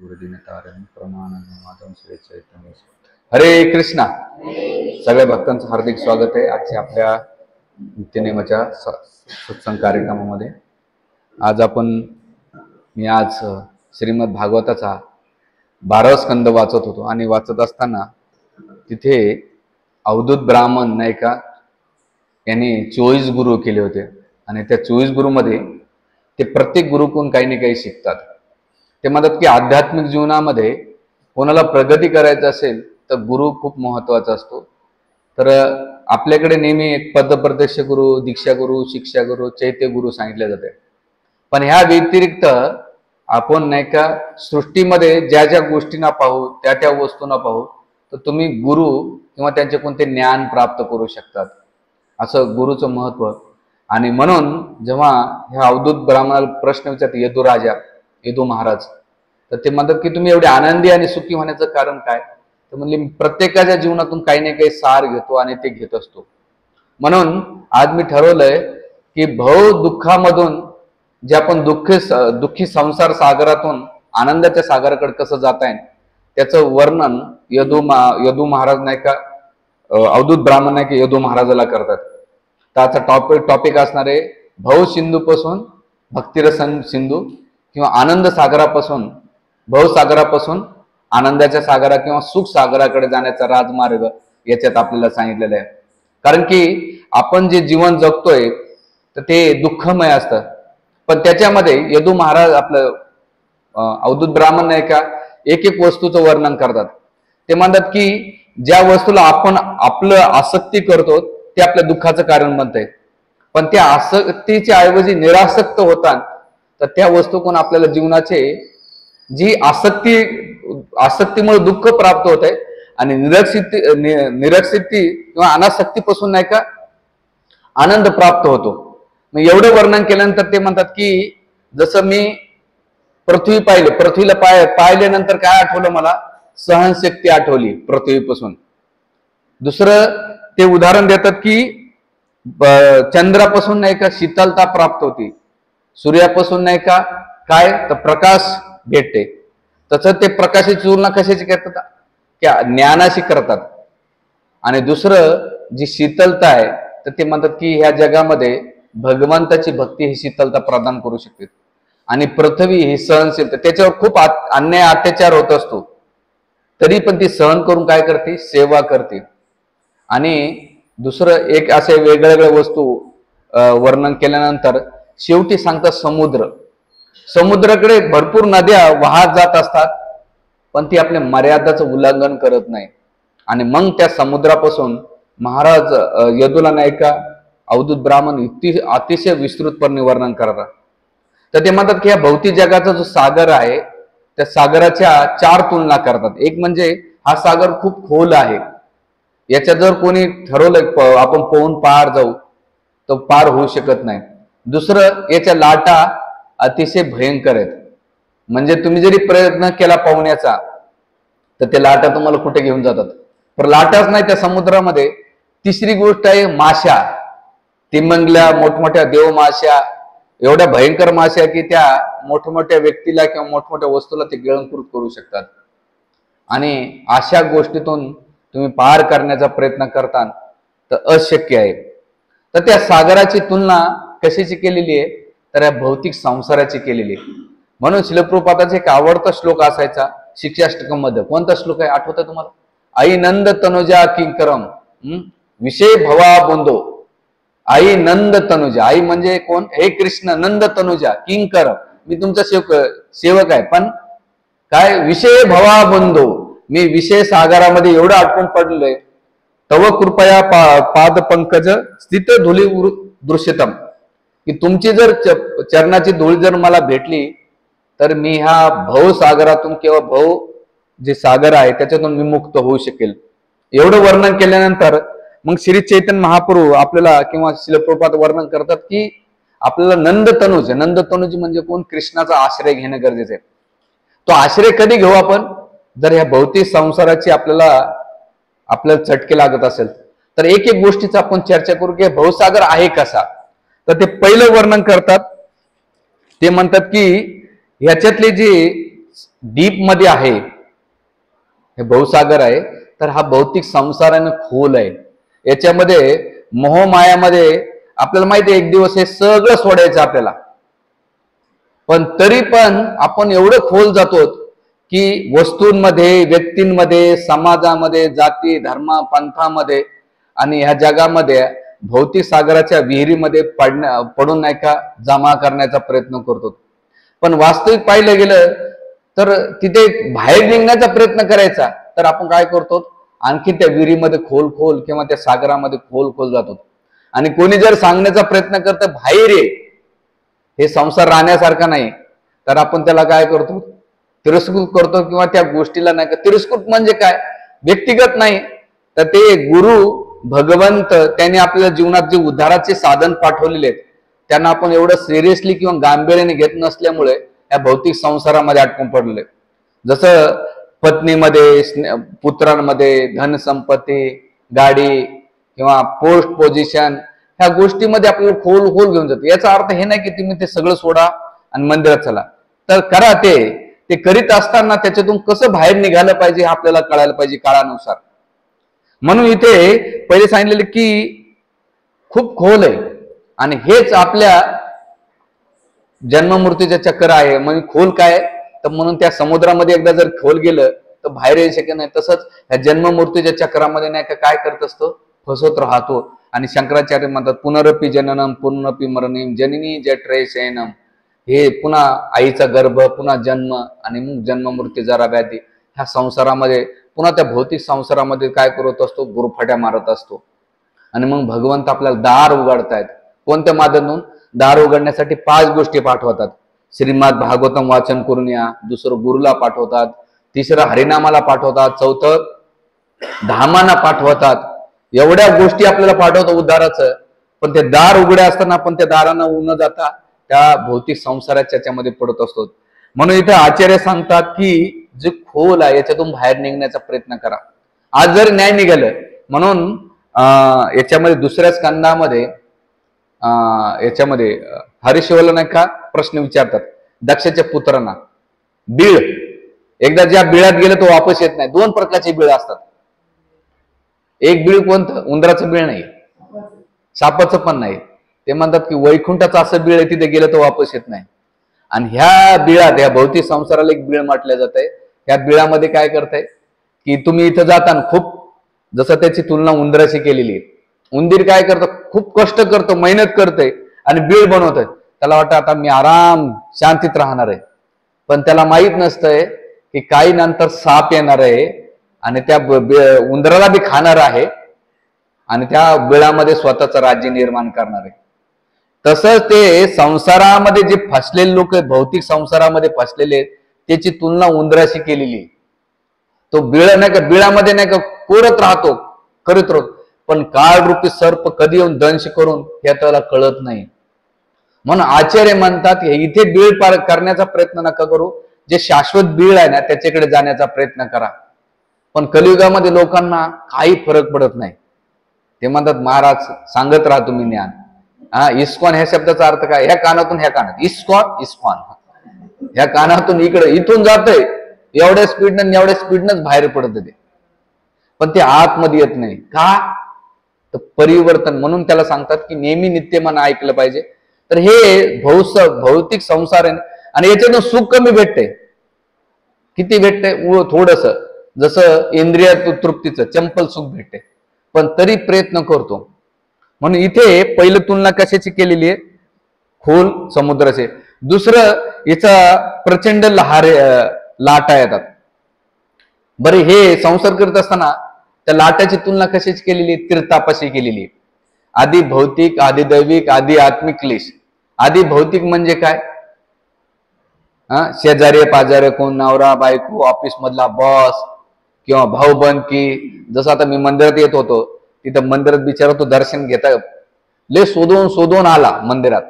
गुरुदिन तारण प्रमाणाने माधव श्री चैतन्य हरे कृष्णा। सगळ्या भक्तांचं हार्दिक स्वागत आहे आजच्या आपल्या नित्यनेमाच्या सत्संग कार्यक्रमामध्ये। मी आज श्रीमद भागवताचा 12वा स्कंद वाचत होतो आणि वाचत असताना तिथे अवधूत ब्राह्मण नाही का यांनी 24 गुरु केले होते आणि त्या 24 गुरुमध्ये ते प्रत्येक गुरुकडून काही ना काही शिकतात। ते म्हणतात की आध्यात्मिक जीवनामध्ये कोणाला प्रगती करायचं असेल तर गुरु खूप महत्त्वाचा असतो। तर आपल्याकडे नेहमी एक पदप्रत्यक्ष गुरु, दीक्षा गुरु, शिक्षा गुरु, चैत्य गुरु सांगितले जाते। पण ह्या व्यतिरिक्त आपण नाही का सृष्टीमध्ये ज्या ज्या गोष्टींना पाहू, त्या त्या वस्तूंना पाहू, तर तुम्ही गुरु किंवा त्यांचे कोणते ज्ञान प्राप्त करू शकतात, असं गुरुचं महत्त्व। आणि म्हणून जेव्हा ह्या अवधूत ब्राह्मणाला प्रश्न विचारते यदू महाराज, तर ते म्हणतात की तुम्ही एवढे आनंदी आणि सुखी होण्याचं कारण काय? तर म्हणले मी प्रत्येकाच्या जीवनातून काही ना काही सार घेतो आणि ते घेत असतो। म्हणून आज मी ठरवलंय की भव दुःखामधून जे आपण दुःखी संसार सागरातून आनंदाच्या सागराकडे कसं जाता येईल त्याचं वर्णन यदू महाराज नाही का अवधूत ब्राह्मण नाही की यदू महाराजाला करतात। त्याचा टॉपिक असणार आहे भव सिंधू पासून भक्तिरस सिंधू किंवा आनंद सागरापासून भवसागरापासून आनंदाच्या सागरा किंवा सुख सागराकडे जाण्याचा राजमार्ग याच्यात आपल्याला सांगितलेलं आहे। कारण की आपण जे जीवन जगतोय तर ते दुःखमय असतं, पण त्याच्यामध्ये यदू महाराज आपलं अवधूत ब्राह्मण नाही का एक एक वस्तूचं वर्णन करतात। ते म्हणतात की ज्या वस्तूला आपण आपलं आसक्ती करतो ते आपल्या दुःखाचं कारण बनतंय, पण त्या आसक्तीच्या ऐवजी निरासक्त होतात तर त्या वस्तूकडून आपल्याला जीवनाचे जी आसक्तीमुळे दुःख प्राप्त होत आहे आणि निरक्षिती किंवा अनासक्तीपासून नाही का आनंद प्राप्त होतो। मग एवढं वर्णन केल्यानंतर ते म्हणतात की जसं मी पृथ्वीला पाहिल्यानंतर काय आठवलं, मला सहनशक्ती आठवली पृथ्वीपासून। दुसरं ते उदाहरण देतात की चंद्रापासून नाही का शीतलता प्राप्त होती, सूर्यापासून नाही का काय तर प्रकाश भेटते। तसं ते प्रकाशाची तुलना कशाची करतात, त्या ज्ञानाशी करतात। आणि दुसरं जी शीतलता आहे तर ते म्हणतात की ह्या जगामध्ये भगवंताची भक्ती ही शीतलता प्रदान करू शकते। आणि पृथ्वी ही सहनशीलता, त्याच्यावर खूप अन्याय अत्याचार होत असतो तरी पण ती सहन करून काय करते, सेवा करते। आणि दुसरं एक असे वेगवेगळ्या वस्तू वर्णन केल्यानंतर शेवटी सांगतात समुद्राकडे भरपूर नद्या वाहत जात असतात पण ती आपल्या मर्यादाचं उल्लंघन करत नाही। आणि मग त्या समुद्रापासून महाराज यदूला नाही का अवधूत ब्राह्मण अतिशय विस्तृतपणे वर्णन करतात। तर ते म्हणतात की या भौतिक जगाचा जो सागर आहे त्या सागराच्या 4 तुलना करतात। एक म्हणजे हा सागर खूप खोल आहे, याच्यात जर कोणी ठरवलं आपण पोहून पार जाऊ तर पार होऊ शकत नाही। दुसरं याच्या लाटा अतिशय भयंकर आहेत, म्हणजे तुम्ही जरी प्रयत्न केला पोहण्याचा तर ते लाटा तुम्हाला कुठे घेऊन जातात, पण लाटाच नाही त्या समुद्रामध्ये। तिसरी गोष्ट आहे माशा, तिमंगल्या मोठमोठ्या देव माशा, एवढ्या भयंकर माशा की त्या मोठमोठ्या व्यक्तीला किंवा मोठमोठ्या वस्तूला ते गिळंकृत करू शकतात। आणि अशा गोष्टीतून तुम्ही पार करण्याचा प्रयत्न करता तर अशक्य आहे। तर त्या सागराची तुलना कशाची केलेली आहे, तर या भौतिक संसाराची केलेली आहे। म्हणून श्रील प्रभुपादाचा एक आवडता श्लोक असायचा शिक्षाष्टकम मध्ये। कोणता श्लोक आहे आठवत आहे तुम्हाला? आई नंद तनुजा किंकरम विषय भवा बुंदो। आई नंद तनुजा, आई म्हणजे कोण? हे कृष्ण, नंद तनुजा किंकर, मी तुमचा सेवक आहे, पण काय विषय भवा बुंदो, मी विषय सागरामध्ये एवढं अडकून पडलोय। तव कृपया पाद पंकज स्थित धुली दृश्यतम, की तुमची जर चरणाची धूळ जर मला भेटली तर मी ह्या भवसागरातून किंवा भव जे सागर आहे त्याच्यातून विमुक्त होऊ शकेल। एवढं वर्णन केल्यानंतर मग श्री चैतन्य महाप्रभू आपल्याला किंवा श्रील प्रभुपाद वर्णन करतात की आपल्याला नंद तनुज म्हणजे कोण? कृष्णाचा आश्रय घेणं गरजेचं आहे। तो आश्रय कधी घेऊ आपण? जर ह्या भौतिक संसाराची आपल्याला चटके लागत असेल तर एक एक गोष्टीचा आपण चर्चा करू की भवसागर आहे कसा। तर ते पहिलं वर्णन करतात, ते म्हणतात की ह्याच्यातले डीप मध्ये आहे, हे भवसागर आहे, तर हा भौतिक संसाराने खोल आहे. याच्यामध्ये मोहमायामध्ये आपल्याला माहिती आहे एक दिवस हे सगळं सोडायचं आपल्याला, पण तरी पण आपण एवढं खोल जातो की वस्तूंमध्ये, व्यक्तींमध्ये, समाजामध्ये, जाती धर्म पंथामध्ये आणि ह्या जगामध्ये भौतिक सागराच्या विहिरीमध्ये पडून नाही का जमा करण्याचा प्रयत्न करतो. पण वास्तविक पाहिलं गेलं तर तिथे बाहेर निघण्याचा प्रयत्न करायचा तर आपण काय करतो, आणखी त्या विहिरीमध्ये खोल खोल किंवा त्या सागरामध्ये खोल खोल जातो. आणि कोणी जर सांगण्याचा प्रयत्न करतं बाहेर ये, हे संसार राहण्यासारखा नाही, तर आपण त्याला काय करतो, तिरस्कृत करतो किंवा त्या गोष्टीला नाही का. तिरस्कृत म्हणजे काय, व्यक्तिगत नाही तर ते गुरु भगवंत त्यांनी आपल्या जीवनात जे उद्धाराचे साधन पाठवलेले आहेत त्यांना आपण एवढं सिरियसली किंवा गांभीर्याने घेत नसल्यामुळे या भौतिक संसारामध्ये अटकून पडले. जसं पत्नीमध्ये, पुत्रांमध्ये, धनसंपत्ती, गाडी किंवा पोस्ट पोझिशन, ह्या गोष्टीमध्ये आपल्याला खोल खोल घेऊन जाते. याचा अर्थ हे नाही की तुम्ही ते सगळं सोडा आणि मंदिरात चला, तर करा. ते करीत असताना त्याच्यातून कसं बाहेर निघालं पाहिजे हे आपल्याला कळायला पाहिजे काळानुसार. म्हणून इथे पहिले सांगितलेले की खूप खोल आहे आणि हेच आपल्या जन्ममृत्यूचे चक्र आहे. म्हणजे खोल काय, तर म्हणून त्या समुद्रामध्ये एकदा जर खोल गेलं तर बाहेर येऊ शकत नाही. तसंच ह्या जन्ममृत्यूच्या चक्रामध्ये नाही का काय करत असतो, फसवत राहतो. आणि शंकराचार्य म्हणतात पुनरपी जननम पुनरपी मरणम जननी जठरे शयनम. हे पुन्हा आईचा गर्भ, पुन्हा जन्म आणि मग जन्म मृत्यू जरा व्याधी, ह्या संसारामध्ये पुन्हा त्या भौतिक संसारामध्ये काय करत असतो, गुरफट्या मारत असतो. आणि मग भगवंत आपल्याला दार उघडतायत. कोणत्या माध्यमातून? दार उघडण्यासाठी 5 गोष्टी पाठवतात. श्रीमद भागवतम वाचन करून या, दुसरं गुरुला पाठवतात, तिसरं हरिनामाला पाठवतात, चौथं धामाना पाठवतात. एवढ्या गोष्टी आपल्याला पाठवतो उद्धाराचं. पण ते दार उघडे असताना आपण त्या दारांना न जाता त्या भौतिक संसाराच्या त्याच्यामध्ये पडत असतो. म्हणून इथे आचार्य सांगतात की जे खोल आहे याच्यातून बाहेर निघण्याचा प्रयत्न करा. आज जर न्याय निघालं म्हणून याच्यामध्ये दुसऱ्या स्कंदामध्ये याच्यामध्ये हरिशिवला नाही का प्रश्न विचारतात दक्षाच्या पुत्रांना. बीळ, एकदा ज्या बिळात गेलं तो वापस येत नाही. 2 प्रकारचे बीळ असतात. एक बीळ कोणतं? उंदराचं बीळ नाही, सापाचं पण नाही. ते म्हणतात की वैकुंठाचं असं बीळ आहे तिथे गेलं तर वापस येत नाही. आणि ह्या बिळात, ह्या भौतिक संसाराला एक बीळ म्हटलं जात आहे. ह्या बिळामध्ये काय करताय की तुम्ही इथं जाताना खूप, जसं त्याची तुलना उंदराशी केलेली आहे. उंदीर काय करतो, खूप कष्ट करतो, मेहनत करतोय आणि बीळ बनवतोय. त्याला वाटतं आता मी आराम शांतीत राहणार आहे. पण त्याला माहित नसतंय की काही नंतर साप येणार आहे आणि त्या उंदराला बी खाणार आहे आणि त्या बिळामध्ये स्वतःचं राज्य निर्माण करणार आहे. तसंच ते संसारामध्ये जे फसलेले लोक आहेत, भौतिक संसारामध्ये फसलेले, त्याची तुलना उंदराशी केलेली. तो बिळ नाही का, बिळामध्ये नाही का कोरत राहतो, करीत राहतो, पण काळरूपी सर्प कधी येऊन दंश करून हे त्याला कळत नाही. म्हणून आचार्य म्हणतात इथे बीळ पार करण्याचा प्रयत्न नका करू, जे शाश्वत बीळ आहे ना त्याच्याकडे जाण्याचा प्रयत्न करा. पण कलियुगामध्ये लोकांना काही फरक पडत नाही. ते म्हणतात महाराज सांगत राहा तुम्ही ज्ञान. इस्कॉन ह्या शब्दाचा अर्थ काय? ह्या कानातून ह्या कानात, इस्कॉन इस्कॉन, ह्या कानातून इकडे इथून जातंय, एवढ्या स्पीडनं एवढ्या स्पीडनंच बाहेर पडत ते, पण ते आतमध्ये येत नाही. का? तर परिवर्तन. म्हणून त्याला सांगतात की नेहमी नित्यमान ऐकलं पाहिजे. तर हे भौतिक संसार आहे आणि याच्यातून सुख कमी भेटते. किती भेटते? थोडस, जसं इंद्रिय तृप्तीचं चंपल सुख भेटते, पण तरी प्रयत्न करतो. म्हणून इथे पहिलं तुलना कशाची केलेली आहे? खोल समुद्राचे. दुसरं याचा प्रचंड लाटा येतात. बरे हे संसार करत असताना त्या लाटाची तुलना कशाची केलेली आहे? तीर्थापाशी केलेली आहे. आधी भौतिक, आधी दैविक, आधी आत्मिक क्लेश. आधी भौतिक म्हणजे काय? शेजारी पाजारी, कोण नवरा बायको, ऑफिस मधला बॉस किंवा भाऊ बंद की. जसं आता मी मंदिरात येत होतो, तिथं मंदिरात बिचारा तो दर्शन घेता ले शोधून आला मंदिरात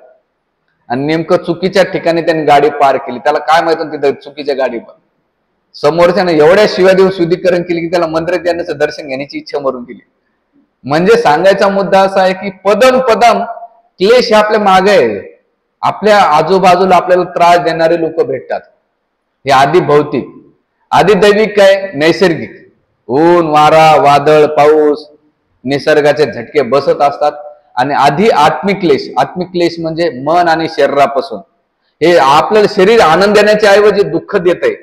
आणि नेमकं चुकीच्या ठिकाणी त्यांनी गाडी पार्क केली. त्याला काय माहित तिथं चुकीच्या गाडी पण समोरच्याने एवढ्या शिव्या देऊन शुद्धीकरण केली की त्याला मंदिरात येण्याचं दर्शन घेण्याची इच्छा मरून गेली. म्हणजे सांगायचा मुद्दा असा आहे की पदम क्लेश हे आपल्या मागे आहे. आपल्या आजूबाजूला आपल्याला त्रास देणारे लोक भेटतात. हे आधी भौतिक. आधी दैविक काय? नैसर्गिक. ऊन, वारा, वादळ, पाऊस, निसर्गाचे झटके बसत असतात. आणि आधी आत्मिक क्लेश. आत्मिक क्लेश म्हणजे मन आणि शरीरापासून. हे आपल्याला शरीर आनंद देण्याच्या ऐवजी दुःख देत आहे.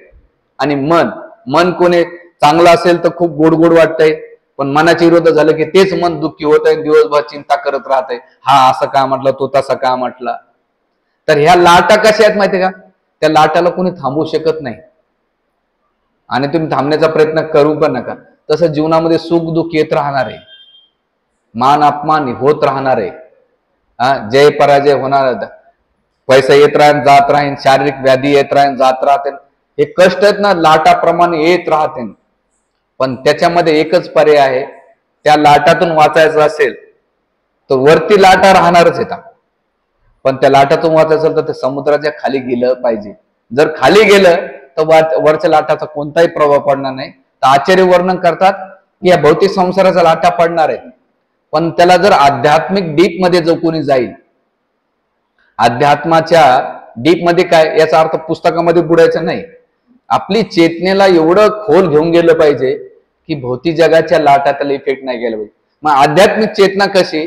आणि मन कोणी चांगलं असेल तर खूप गोड गोड वाटतंय, पण मनाच्या विरोध झालं की तेच मन दुःखी होत आहे, दिवसभर चिंता करत राहतंय, हा असं का म्हटलं, तो तसा का म्हटला. तर ह्या लाटा कशा आहेत माहितीये का? त्या लाटाला कोणी थांबवू शकत नाही आणि तुम्ही थांबण्याचा प्रयत्न करू पण नका. तसं जीवनामध्ये सुख दुःख येत राहणार आहे, मान अपमान होत राहणार आहे, जय पराजय होणार, पैसा येत राहील जात राहील, शारीरिक व्याधी येत राहील जात राहतील. हे कष्ट आहेत ना, लाटाप्रमाणे येत राहतील. पण त्याच्यामध्ये एकच पर्याय आहे, त्या लाटातून वाचायचं असेल तर वरती लाटा राहणारच येतात, पण त्या लाटातून वाचायचं असेल तर ते समुद्राच्या खाली गेलं पाहिजे. जर खाली गेलं तर वरच्या लाटाचा कोणताही प्रभाव पडणार नाही. तर आचार्य वर्णन करतात की या भौतिक संसाराचा लाटा पडणार आहे, पण त्याला जर आध्यात्मिक डीप मध्ये जो कोणी जाईल, अध्यात्माच्या डीप मध्ये काय, याचा अर्थ पुस्तकामध्ये बुडायचं नाही, आपली चेतनेला एवढं खोल घेऊन गेलं पाहिजे की भौतिक जगाच्या लाटा त्याला इफेक्ट नाही गेला पाहिजे. मग आध्यात्मिक चेतना कशी?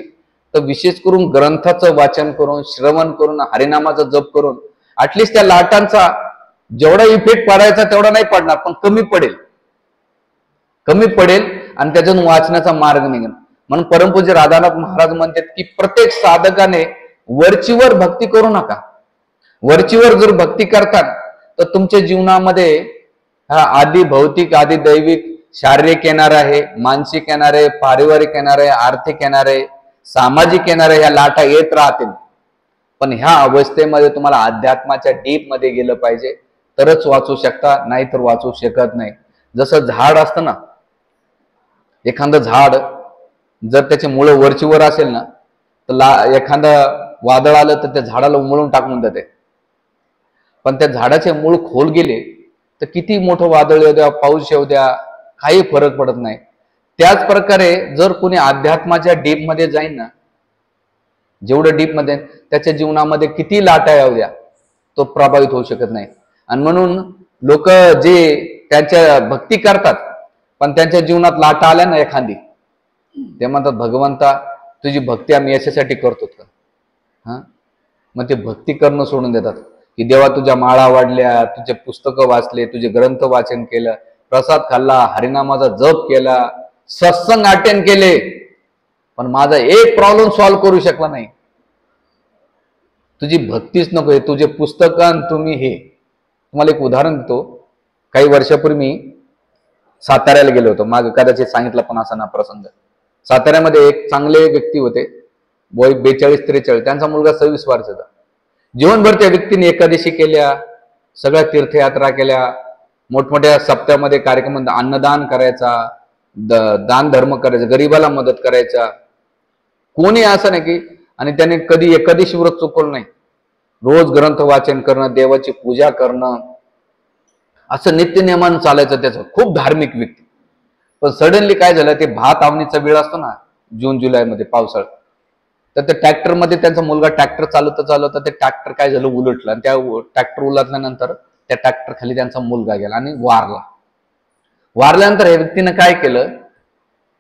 तर विशेष करून ग्रंथाचं वाचन करून, श्रवण करून, हरिनामाचा जप करून ऍटलिस्ट त्या लाटांचा जेवढा इफेक्ट पडायचा तेवढा नाही पडणार, पण कमी पडेल आणि त्यातून वाचण्याचा मार्ग निघेल. म्हणून परमपूज्य राधानाथ महाराज म्हणतात की प्रत्येक साधकाने वरचीवर भक्ती करू नका. वरचीवर जर भक्ती करतात तर तुमच्या जीवनामध्ये हा आधी भौतिक, आधी दैविक, शारीरिक येणार आहे, मानसिक येणार आहे, पारिवारिक येणार आहे, आर्थिक येणार आहे, सामाजिक येणार आहे, ह्या लाटा येत राहतील. पण ह्या अवस्थेमध्ये तुम्हाला अध्यात्माच्या डीप मध्ये गेलं पाहिजे, तरच वाचू शकता, नाही तर वाचू शकत नाही. जसं झाड असतं ना, एखादं झाड जर त्याचे मुळं वरचीवर असेल ना, तर एखादं वादळ आलं तर त्या झाडाला उमळून टाकून जाते. पण त्या झाडाचे मूळ खोल गेले तर किती मोठं वादळ येऊ द्या, पाऊस येऊ द्या, काही फरक पडत नाही. त्याच प्रकारे जर कोणी अध्यात्माच्या डीप मध्ये जाईल ना, जेवढं डीप मध्ये त्याच्या जीवनामध्ये किती लाटा येऊ द्या, तो प्रभावित होऊ शकत नाही. आणि म्हणून लोक जे त्यांच्या भक्ती करतात पण त्यांच्या जीवनात लाटा आल्या ना एखादी, ते म्हणतात भगवंता तुझी भक्ती आम्ही याच्यासाठी करतो का? मग ते भक्ती करणं सोडून देतात की देवा तुझ्या माळा वाढल्या, तुझे पुस्तकं वाचले, तुझे ग्रंथ वाचन केलं, प्रसाद खाल्ला, हरिनामाचा जप केला, सत्संग अटेंड केले, पण माझा एक प्रॉब्लेम सॉल्व्ह करू शकला नाही. तुझी भक्तीच नको, तुझे पुस्तकं तुम्ही हे. तुम्हाला एक उदाहरण देतो. काही वर्षापूर्वी मी साताऱ्याला गेलो होतो, मागे कदाचित सांगितलं पण असा ना प्रसंग. साताऱ्यामध्ये एक चांगले व्यक्ती होते, वय 42-43, त्यांचा मुलगा 26 वर्षाचा. जीवनभर त्या व्यक्तीने एकादशी केल्या, सगळ्या तीर्थयात्रा केल्या, मोठमोठ्या सप्त्यामध्ये कार्यक्रम, अन्नदान करायचा, दान धर्म करायचा, गरीबाला मदत करायचा, कोणी असं नाही की. आणि त्याने कधी एकादशी व्रत चुकवलं नाही. रोज ग्रंथ वाचन करणं, देवाची पूजा करणं, असं नित्यनियमानं चालायचं त्याचं. खूप धार्मिक व्यक्ती. पण सडनली काय झालं, ते भात आवणीचा वेळ असतो ना जून जुलैमध्ये पावसाळ्यात, तर त्या ट्रॅक्टरमध्ये त्यांचा मुलगा ट्रॅक्टर चालवता ते ट्रॅक्टर काय झालं, उलटलं. आणि त्या ट्रॅक्टर उलटल्यानंतर त्या ट्रॅक्टर खाली त्यांचा मुलगा गेला आणि वारल्यानंतर या व्यक्तीनं काय केलं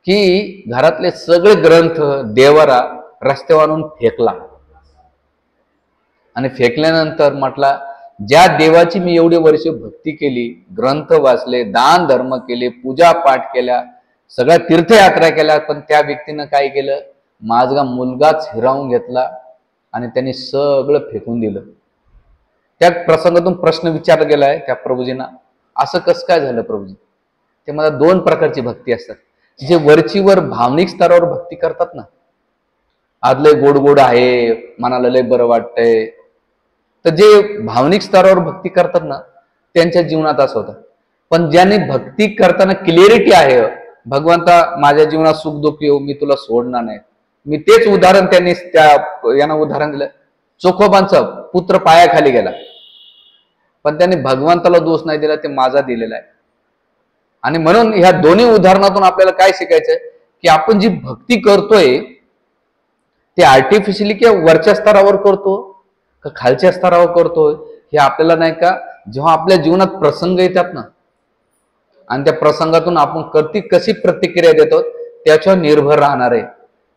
की घरातले सगळे ग्रंथ, देवारा रस्त्यावर आणून फेकला. आणि फेकल्यानंतर म्हटला, ज्या देवाची मी एवढे वर्ष भक्ती केली, ग्रंथ वाचले, दान धर्म केले, पूजा पाठ केल्या, सगळ्या तीर्थयात्रा केल्या, पण त्या व्यक्तीनं काय केलं, माझा मुलगाच हिरावून घेतला आणि त्यांनी सगळं फेकून दिलं. त्या प्रसंगातून प्रश्न विचारला गेलाय त्या प्रभूजींना, असं कसं काय झालं प्रभूजी? ते मला 2 प्रकारची भक्ती असतात. जे वरचीवर भावनिक स्तरावर भक्ती करतात ना, आज लय गोड गोड आहे, मनाला लय बरं वाटतंय, तर जे भावनिक स्तरावर भक्ती करतात ना त्यांच्या जीवनात असं होतं. पण ज्याने भक्ती करताना क्लिअरिटी आहे, भगवंता माझ्या जीवनात सुख दुःख येऊ, मी तुला सोडणार नाही. मी तेच उदाहरण त्यांनी यांना उदाहरण दिलं. चोखोबांचा पुत्र पायाखाली गेला, पण त्यांनी भगवंताला दोष नाही दिला, ते माझा दिलेला आहे. आणि म्हणून ह्या दोन्ही उदाहरणातून आपल्याला काय शिकायचंय की आपण जी भक्ती करतोय ते आर्टिफिशियली किंवा वरच्या स्तरावर करतो का खालच्या स्तरावर करतोय, हे आपल्याला नाही का जेव्हा आपल्या जीवनात प्रसंग येतात ना, आणि त्या प्रसंगातून आपण कशी प्रतिक्रिया देतो त्याच्यावर निर्भर राहणार आहे.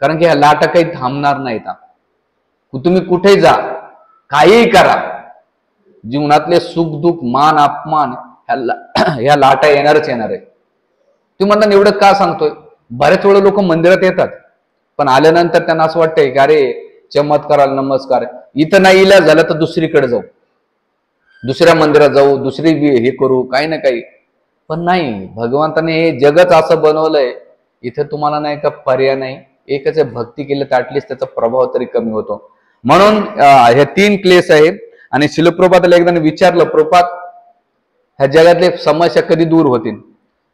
कारण की ह्या लाटा काही थांबणार नाहीत. तुम्ही कुठे जा, काहीही करा, जीवनातले सुख दुःख मान अपमान ह्या लाटा येणारच येणार आहे. तुम्ही म्हणता एवढं का सांगतोय? बरेच वेळा लोक मंदिरात येतात, पण आल्यानंतर त्यांना असं वाटतंय की अरे चमत्काराला नमस्कार, इथं नाही इलाज झालं तर दुसरीकडे जाऊ, दुसऱ्या मंदिरात जाऊ, दुसरी हे करू, काही ना काही. पण नाही, भगवंताने हे जगच असं बनवलंय, इथे तुम्हाला नाही का पर्याय नाही. एकच भक्ती केली तर ऍटलिस्ट त्याचा प्रभाव तरी कमी होतो. म्हणून हे 3 क्लेश आहेत. आणि श्रील प्रभुपादाला एकदा विचारलं, प्रभुपाद ह्या जगातले समस्या कधी दूर होतील?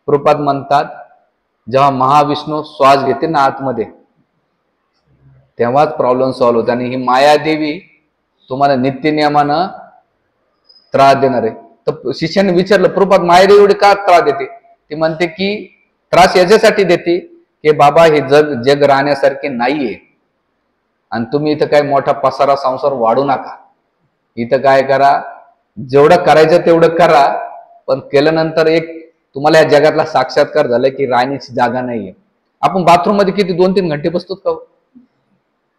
प्रभुपाद म्हणतात, जेव्हा महाविष्णू श्वास घेते ना आतमध्ये, तेव्हाच प्रॉब्लेम सॉल्व्ह होते. आणि ही मायादेवी तुम्हाला नित्य नियमानं त्रास देणार आहे. तर शिष्याने विचारलं, प्रभुपाद मायादेवी एवढी का त्रास देते? ती म्हणते की त्रास याच्यासाठी देते की बाबा हे जग राहण्यासारखे नाहीये, आणि तुम्ही इथं काय मोठा पसारा संसार वाढू नका. इथं काय करा, जेवढं करायचं तेवढं करा, पण केल्यानंतर एक तुम्हाला या जगातला साक्षात्कार झाला की राहण्याची जागा नाहीये. आपण बाथरूम मध्ये किती 2-3 घंटे बसतो का?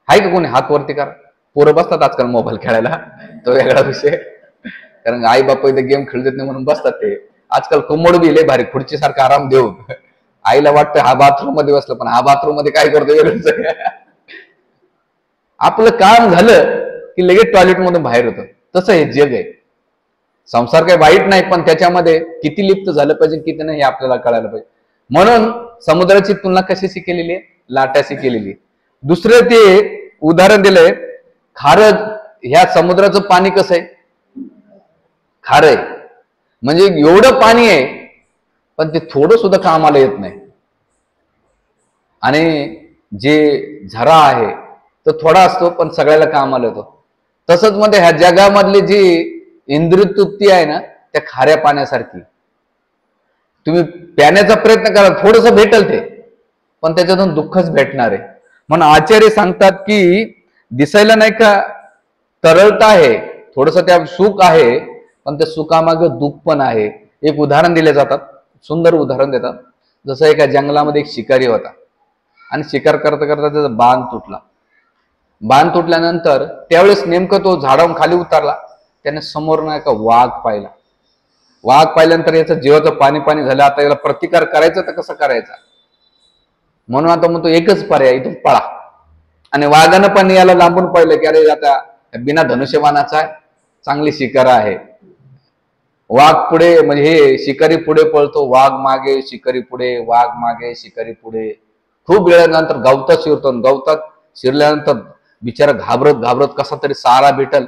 आहे का कोणी? हात वरती करा. पोरं बसतात आजकाल मोबाईल खेळायला, तो वेगळा विषय. कारण आई बाप इथे गेम खेळू देत नाही म्हणून बसतात ते. आजकाल कोंबड बी लय भारी खुर्ची सारखा आराम देऊन, आईला वाटतं हा बाथरूम मध्ये बसलं, पण हा बाथरूम मध्ये काय करतो वेगळंच. आपलं काम झालं की लगेच टॉयलेट मधून बाहेर होतं. तसं हे जग आहे. संसार काही वाईट नाही, पण त्याच्यामध्ये किती लिप्त झालं पाहिजे किती नाही हे आपल्याला कळायला पाहिजे. म्हणून समुद्राची तुलना कशाशी केलेली आहे? लाटाशी केलेली आहे. दुसरं ते उदाहरण दिलंय, खारं. ह्या समुद्राचं पाणी कसं आहे? खारं आहे. म्हणजे एवढं पाणी आहे, पण ते थोडं सुद्धा कामाला येत नाही. आणि जे झरा आहे तो थोडा असतो, पण सगळ्याला कामाला येतो. तसंच मध्ये ह्या जगामधली जी इंद्रिय तृप्ती आहे ना, त्या खाऱ्या पाण्यासारखी. तुम्ही प्याण्याचा प्रयत्न करा, थोडस भेटल ते, पण त्याच्यातून दुःखच भेटणार आहे. म्हणून आचार्य सांगतात की दिसायला नाही का तरळता आहे, थोडस त्या सुख आहे, पण त्या सुखामागे दुःख पण आहे. एक उदाहरण दिले जातात, सुंदर उदाहरण देतात. जसं एका जंगलामध्ये एक शिकारी होता, आणि शिकार करता करता त्याचा बाण तुटला. बाण तुटल्यानंतर त्यावेळेस नेमकं तो झाडावरून खाली उतरला, त्याने समोर नाही का वाघ पाहिला. वाघ पाहिल्यानंतर याचं जीवाचं पाणी पाणी झालं. आता याला प्रतिकार करायचा तर कसं करायचा? म्हणून आता म्हणतो एकच पर्याय, इथून पळा. आणि वाघानं पण याला लांबून पाहिलं की अरे आता बिना धनुष्यबाणाचा चांगली शिकार आहे. वाघ पुढे, म्हणजे हे शिकारी पुढे पळतो, वाघ मागे, शिकारी पुढे, वाघ मागे, शिकारी पुढे. खूप वेळानंतर गवतात शिरतो. गवतात शिरल्यानंतर बिचारा घाबरत घाबरत कसा तरी सहारा भेटल,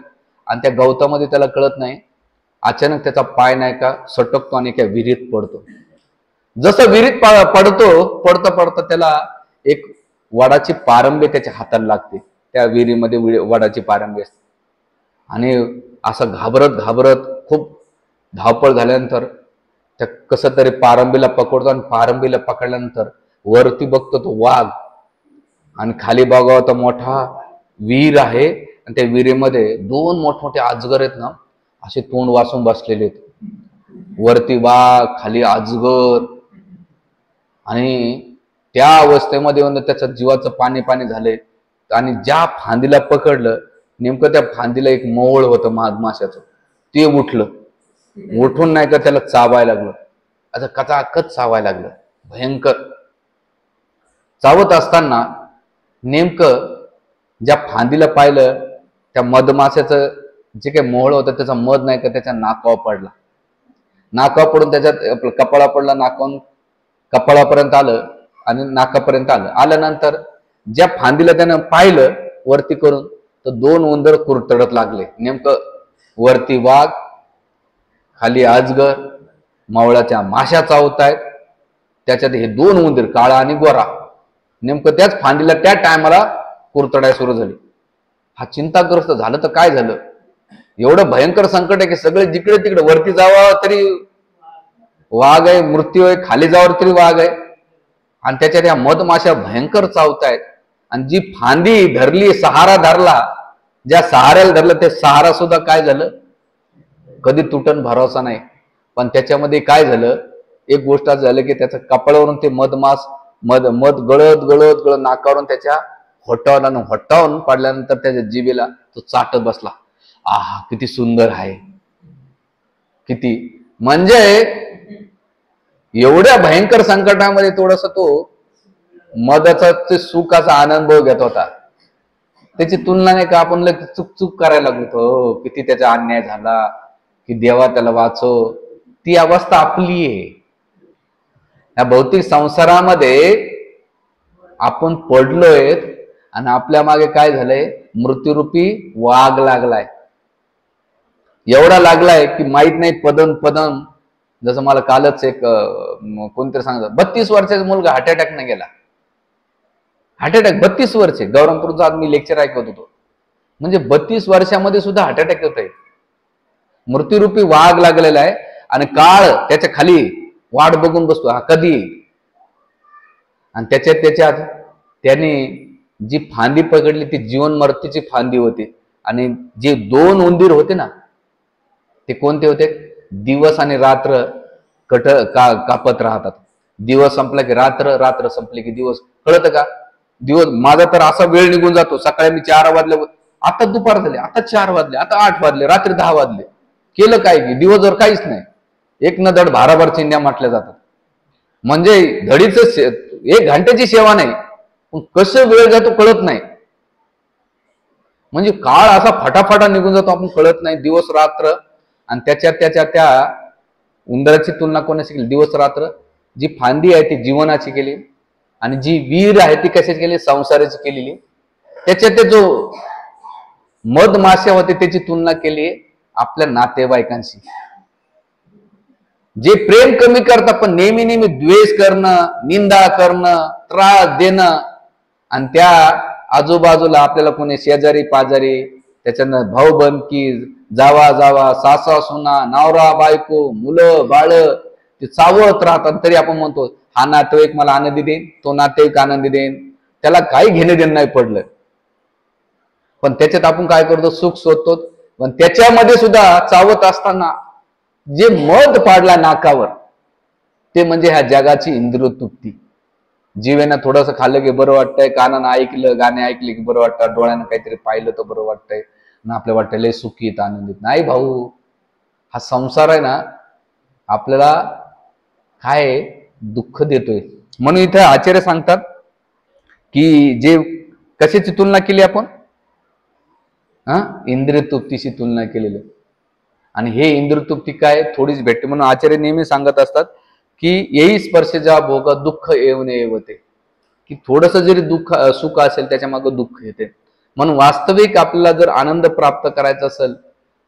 आणि त्या गवतामध्ये त्याला कळत नाही, अचानक त्याचा पाय नाही का सटकतो आणि एका विहिरीत पडतो. जसं विहिरीत पडता पडता त्याला एक वडाची पारंबी त्याच्या हाताला लागते. त्या विहिरीमध्ये वडाची पारंबी असते. आणि असं घाबरत घाबरत खूप धावपळ झाल्यानंतर त्या कसं तरी पारंबीला पकडतो, आणि पारंबीला पकडल्यानंतर वरती बघतो तो वाघ, आणि खाली बघावं तर मोठा विहीर आहे, आणि त्या विहिरीमध्ये 2 मोठमोठे अजगर आहेत ना, असे तोंड वासून बसलेले आहेत. वरती वाघ, खाली अजगर. आणि त्या अवस्थेमध्ये त्याच्या जीवाचं पाणी पाणी झालंय. आणि ज्या फांदीला पकडलं, नेमकं त्या फांदीला एक मवळ होतं मधमाशाचं, ते उठलं. उठून नाही का त्याला चावायला लागलं. असं कचाकच चावायला लागलं, भयंकर चावत असताना नेमकं ज्या फांदीला पाहिलं, त्या मधमाशाचं जे काही मोहळ होतं त्याचा मध नाही का त्याच्या नाकावर पडला. नाकावर पडून त्याच्यात कपाळा पडला, नाकावून कपाळापर्यंत आलं आणि नाकापर्यंत आलं. आल्यानंतर ज्या फांदीला त्यानं पाहिलं वरती करून, तर 2 उंदर कुरतडत लागले. नेमकं वरती वाघ, खाली अजगर, मावळाच्या माशा चावतायत. त्याच्यात हे 2 उंदीर, काळा आणि गोरा, नेमकं त्याच फांदीला त्या टायमाला कुरतडाय सुरू झाली. हा चिंताग्रस्त झालं तर काय झालं? एवढं भयंकर संकट आहे की सगळे जिकडे तिकडे, वरती जावं तरी वाघ आहे, मृत्यू आहे, खाली जावं तरी वाघ आहे, आणि त्याच्यात या मधमाशा भयंकर चावतायत. आणि जी फांदी धरली, सहारा धरला, ज्या सहाऱ्याला धरलं ते सहारा सुद्धा काय झालं? कधी तुटन भरोसा नाही. पण त्याच्यामध्ये काय झालं, एक गोष्ट झालं की त्याच्या कपाळावरून ते मध मध गळत गळत गळत नाकावरून त्याच्या होटावून पडल्यानंतर त्याच्या जिभेला तो चाटत बसला. आहा, किती सुंदर आहे. किती म्हणजे एवढ्या भयंकर संकटामध्ये थोडस तो मधाचा ते सुखाचा आनंद घेत होता. त्याची तुलना नाही का आपण चूक चूक करायला लागलो, किती त्याचा अन्याय झाला, की देवा त्याला वाचव. ती अवस्था आपली आहे. या भौतिक संसारामध्ये आपण पडलोय आणि आपल्या मागे काय झालंय, मृत्यूरूपी वाघ लागलाय. एवढा लागलाय की माहित नाही पदम. जसं मला कालच एक कोणतरी सांगत, 32 वर्षाचा मुलगा हार्ट अटॅकने गेला. हार्ट अटॅक 32 वर्षे, गौरमपूरचा आज मी लेक्चर ऐकत होतो. म्हणजे 32 वर्षामध्ये सुद्धा हार्ट अटॅक होत आहे. मृत्यूरूपी वाघ लागलेला आहे आणि काळ त्याच्या खाली वाट बघून बसतो, हा कधी. आणि त्याच्यात त्याने जी फांदी पकडली ती जीवन मृत्यूची फांदी होती. आणि जे 2 उंदीर होते ना, ते कोणते होते, दिवस आणि रात्र कापत राहतात. दिवस संपला की रात्र, रात्र संपली की दिवस. कळतं का? दिवस माझा तर असा वेळ निघून जातो. सकाळी मी 4 वाजले, आता दुपार झाले, आता 4 वाजले, आता 8 वाजले, रात्री 10 वाजले. केलं काय की दिवसभर काहीच नाही. एक न धड भाराभर चिंध्या म्हटल्या जातात. म्हणजे धडीच 1 घंट्याची सेवा नाही, पण कसं वेळ जातो कळत नाही. म्हणजे काळ असा फटाफटा निघून जातो, आपण कळत नाही. दिवस रात्र. आणि त्याच्या त्या उंदराची तुलना कोणाशी केली, दिवस रात्र. जी फांदी आहे ती जीवनाची केली आणि जी वीर आहे ती कशाची केली, संसाराची केलेली. त्याच्यात ते जो मधमाशा होते त्याची तुलना केली आपल्या नातेवाईकांशी. जे प्रेम कमी करतात पण नेहमी नेहमी द्वेष करणं, निंदा करणं, त्रास देणं. आणि त्या आजूबाजूला आपल्याला कोणी शेजारी पाजारी, त्याच्यानं भाऊ बंदकी, जावा सासा सुना, नवरा बायको, मुलं बाळ, ते चावत राहतात. तरी आपण म्हणतो हा नातेवाईक मला आनंदी देईन, तो नातेवाईक आनंदी देईन. त्याला काही घेणं देणं नाही पडलं. पण त्याच्यात आपण काय करतो, सुख शोधतो. पण त्याच्यामध्ये सुद्धा चावत असताना जे मध पाडला नाकावर, ते म्हणजे ह्या जगाची इंद्रियतृप्ती. जीवेनं थोडंसं खाल्लं की बरं वाटतंय, कानानं ऐकलं, गाणे ऐकले की बरं वाटतं, डोळ्यानं काहीतरी पाहिलं तर बरं वाटतंय, ना आपल्या वाटतं लय सुखीत आनंदित. नाही भाऊ, हा संसार आहे ना आपल्याला काय दुःख देतोय. म्हणून इथे आचार्य सांगतात की जे कशाची तुलना केली आपण, इंद्रियतृप्तीशी तुलना केलेली. आणि हे इंद्रियतृप्ती काय थोडीच भेटते. म्हणून आचार्य नेहमी सांगत असतात की येई स्पर्शजा भोग दुःख येऊन येवते, की थोडस जरी सुख असेल त्याच्या मागे दुःख येते. म्हणून वास्तविक आपल्याला जर आनंद प्राप्त करायचा असेल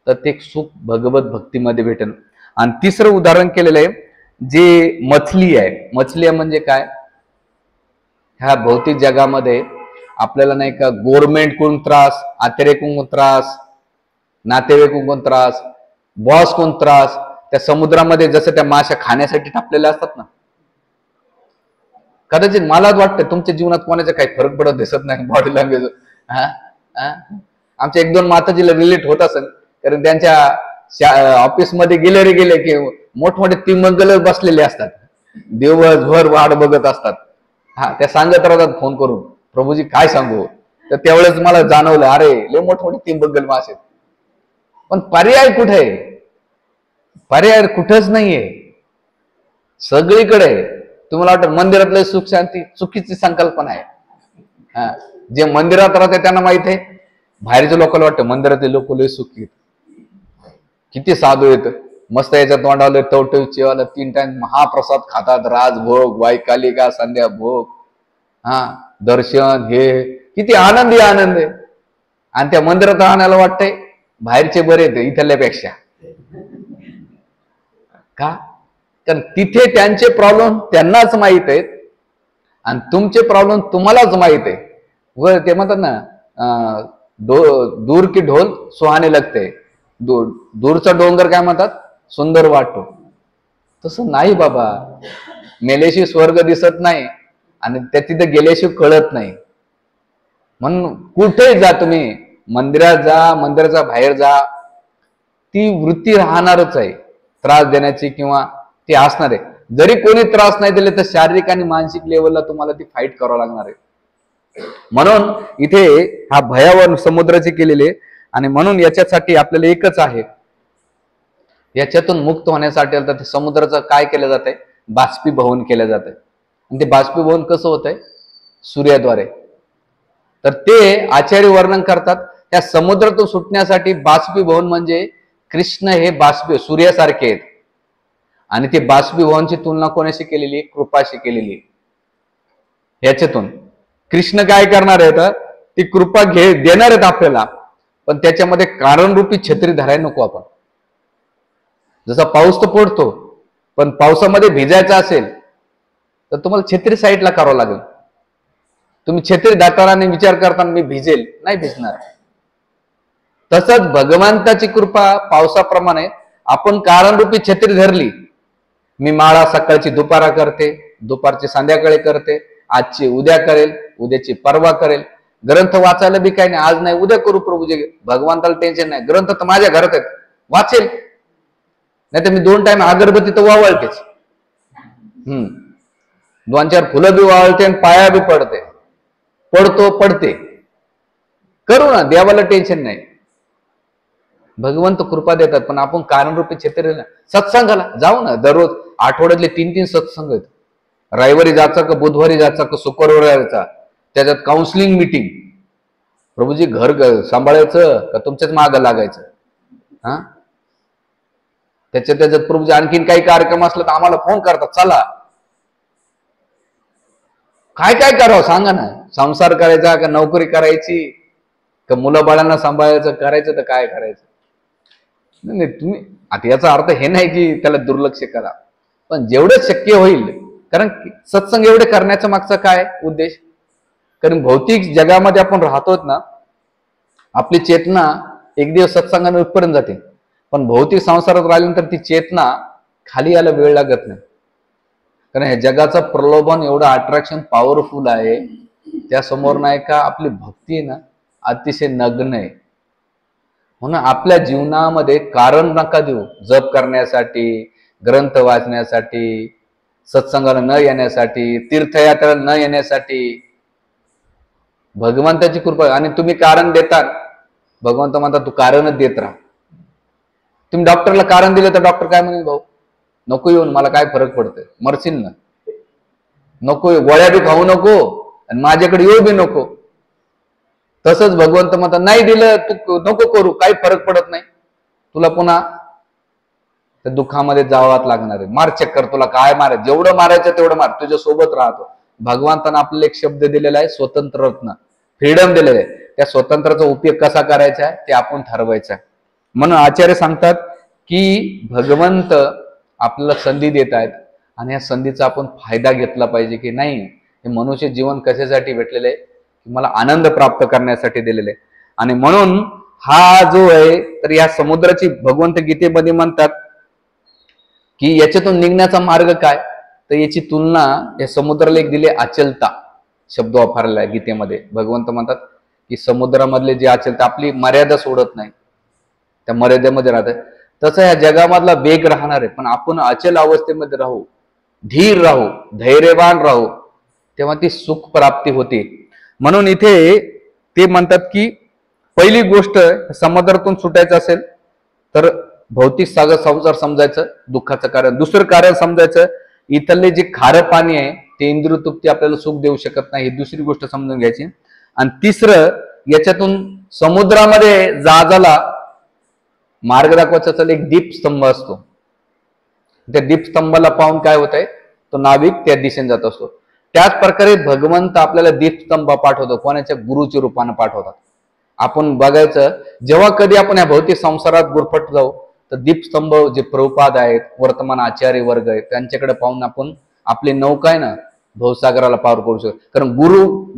तर ते सुख भगवत भक्तीमध्ये भेटेल. आणि तिसरं उदाहरण केलेलं आहे जे मछली आहे. मछली म्हणजे काय, ह्या भौतिक जगामध्ये आपल्याला नाही का गव्हर्नमेंटकडून त्रास, अतिरेकडून त्रास, नातेवाईकडून त्रास, बॉस कोण त्रास. त्या समुद्रामध्ये जसं त्या माश्या खाण्यासाठी टाकलेल्या असतात ना, कदाचित मलाच वाटतं तुमच्या जीवनात कोणाचा काही फरक पडत दिसत नाही बॉडी लँग्वेज. आमच्या 1-2 माताजीला रिलेट होत असेल, कारण त्यांच्या ऑफिसमध्ये गेले की मोठमोठे तिमंगल बसलेले असतात, दिवसभर वाट बघत असतात. त्या सांगत राहतात फोन करून, प्रभूजी काय सांगू. तर त्यावेळेस मला जाणवलं, अरे लय मोठमोठे तिमंगल मासे. पण पर्याय कुठे, पर्याय कुठंच नाहीये. सगळीकडे तुम्हाला वाटतं मंदिरातलं सुख शांती, चुकीची संकल्पना आहे. जे मंदिरात राहते त्यांना माहित आहे, बाहेरच्या लोकांना वाटतं मंदिरातले लोक लय सुखी, किती साधू येत, मस्त याच्या तोंडावलं टवटवीचेवाला 3 टाइम महाप्रसाद खातात, राजभोग, वाईकालिका, संध्या भोग, दर्शन, हे किती आनंदी आनंद आहे. आणि त्या मंदिरात राहण्याला वाटतंय बाहेरचे बरे येते इथल्यापेक्षा. का? कारण तिथे त्यांचे प्रॉब्लेम त्यांनाच माहित आहेत आणि तुमचे प्रॉब्लेम तुम्हालाच माहित आहे. व ते म्हणतात ना, दूर की ढोल सुहाने लगते, दूरचा डोंगर काय म्हणतात, सुंदर वाटतो. तसं नाही बाबा, मेल्याशी स्वर्ग दिसत नाही आणि त्या तिथे गेल्याशिवाय कळत नाही. म्हणून कुठेही जा तुम्ही, मंदिरात जा, मंदिराच्या बाहेर जा, ती वृत्ती राहणारच आहे, त्रास देण्याची किंवा ती असणार आहे. जरी कोणी त्रास नाही दिले तर शारीरिक आणि मानसिक लेवलला तुम्हाला ती फाईट करावं लागणार आहे. म्हणून इथे हा भयावह समुद्राचे केलेले, आणि म्हणून याच्यासाठी आपल्याला एकच आहे, याच्यातून मुक्त होण्यासाठी तर ते समुद्राचं काय केलं जात आहे, बाष्पीभवन केलं जात आहे. आणि ते बाष्पीभवन कसं होत आहे, सूर्याद्वारे. तर ते आचार्य वर्णन करतात, त्या समुद्रातून सुटण्यासाठी बाष्पीभवन म्हणजे कृष्ण हे सूर्यासारखे आहेत. आणि ते बाष्पीभवनची तुलना कोणाशी केलेली आहे, कृपाशी केलेली आहे. याच्यातून कृष्ण काय करणार आहेत, ती कृपा देणार आहेत आपल्याला, पण त्याच्यामध्ये कारणरूपी छत्री धरायला नको आपण. जसा पाऊस तर पडतो, पण पावसामध्ये भिजायचं असेल तर तुम्हाला छत्री साईडला करावं लागेल. तुम्ही छत्री दाताराने विचार करताना मी भिजेल, नाही भिजणार. तसंच भगवंताची कृपा पावसाप्रमाणे आपण कारणरूपी छत्री धरली. मी माळा सकाळची दुपारा करते, दुपारची संध्याकाळी करते, आजची उद्या करेल, उद्याची परवा करेल. ग्रंथ वाचायला बी काही नाही, आज नाही उद्या करू प्रभूजी, भगवंताला टेन्शन नाही. ग्रंथ तर माझ्या घरात आहेत, वाचेल. नाही तर मी 2 टाइम अगरबत्ती तर वावळतेच, 2-4 फुलं बी वावळते आणि पाया बी पडते. करू ना, देवाला टेन्शन नाही. भगवंत कृपा देतात, पण आपण कारणरूपी छत्री ना. सत्संगाला जाऊ ना, दररोज आठवड्यातले 3-3 सत्संग आहेत. रविवारी जायचा का, बुधवारी जायचा का, शुक्रवारी जायचा. त्याच्यात काउन्सिलिंग मीटिंग. प्रभूजी घर सांभाळायचं का तुमच्याच मागं लागायचं? त्याच्यात प्रभूजी आणखीन काही कार्यक्रम असला तर आम्हाला फोन करतात, चला. काय काय करावं सांगा ना. संसार करायचा का नोकरी करायची का मुलं बाळांना सांभाळायचं, करायचं तर काय करायचं? नाही तुम्ही आता याचा अर्थ हे नाही की त्याला दुर्लक्ष करा, पण जेवढं शक्य होईल. कारण सत्संग एवढे करण्याचा मागचा काय उद्देश? कारण भौतिक जगामध्ये आपण राहतोय ना, आपली चेतना एक दिवस सत्संगाने उत्पर्यंत जाते, पण भौतिक संसारात राहिल्यानंतर ती चेतना खाली यायला वेळ लागत नाही. कारण हे जगाचं प्रलोभन एवढं अट्रॅक्शन पॉवरफुल आहे, त्यासमोर नाही का आपली भक्ती आहे ना अतिशय नग्न आहे. म्हणून आपल्या जीवनामध्ये कारण नका देऊ जप करण्यासाठी, ग्रंथ वाचण्यासाठी, सत्संगाला न येण्यासाठी, तीर्थयात्रेला न येण्यासाठी. भगवंताची कृपा. आणि तुम्ही कारण देता, भगवंत म्हणतात तू कारणच देत राहा. तुम्ही डॉक्टरला कारण दिलं तर डॉक्टर काय म्हणेल, भाऊ नको येऊन, मला काय फरक पडतोय, मरशील ना, नको गोळ्या बी खाऊ नको आणि माझ्याकडे येऊ बी नको. तसंच भगवंत म्हणतात नाही दिलं तू नको करू, काही फरक पडत नाही, तुला पुन्हा त्या दुःखामध्ये जावंच लागणार आहे. मार चक्कर, तुला काय मार, जेवढं मारायचं तेवढं मार, तुझ्या सोबत राहतो. भगवंतानं आपल्याला एक शब्द दिलेला आहे, स्वतंत्र रत्न, फ्रीडम दिलेलं आहे. त्या स्वतंत्राचा उपयोग कसा करायचा आहे ते आपण ठरवायचा. म्हणून आचार्य सांगतात की भगवंत आपल्याला संधी देत आहेत आणि या संधीचा आपण फायदा घेतला पाहिजे की नाही. हे मनुष्य जीवन कशासाठी भेटलेलं आहे, की मला आनंद प्राप्त करण्यासाठी दिलेले आहे. आणि म्हणून हा जो आहे, तर या समुद्राची भगवंत गीतेमध्ये म्हणतात की याच्यातून निघण्याचा मार्ग काय, तर याची तुलना या समुद्राला एक दिली, अचलता शब्द वापरला आहे गीतेमध्ये. भगवंत म्हणतात की समुद्रामधले जे अचलता, आपली मर्यादा सोडत नाही, त्या मर्यादेमध्ये राहत. तसं या जगामधला वेग राहणार आहे, पण आपण अचल अवस्थेमध्ये राहू, धीर राहू, धैर्यवान राहू, तेव्हा ती सुख प्राप्ती होते. म्हणून इथे ते म्हणतात की पहिली गोष्ट समुद्रातून सुटायचं असेल तर भौतिक सागर संसार समजायचं दुःखाचं कारण. दुसरं कारण समजायचं, इथले जे खारं पाणी आहे ते इंद्रिय तृप्ती आपल्याला सुख देऊ शकत नाही, ही दुसरी गोष्ट समजून घ्यायची. आणि तिसरं, याच्यातून समुद्रामध्ये जहाजाला मार्ग दाखवायचा असेल एक दीपस्तंभ असतो. त्या दीपस्तंभाला पाहून काय होत आहे, तो नाविक त्या दिशेने जात असतो. त्याच प्रकारे भगवंत आपल्याला दीपस्तंभ पाठवतो, कोणाच्या गुरुच्या रूपाने पाठवतात. आपण बघायचं, जेव्हा कधी आपण या भौतिक संसारात गुरफट जाऊ तर दीपस्तंभ जे प्रभुपाद आहेत, वर्तमान आचार्य वर्ग आहेत, त्यांच्याकडे पाहून आपण आपली नौका आहे ना भवसागराला पार करू शकतो. कारण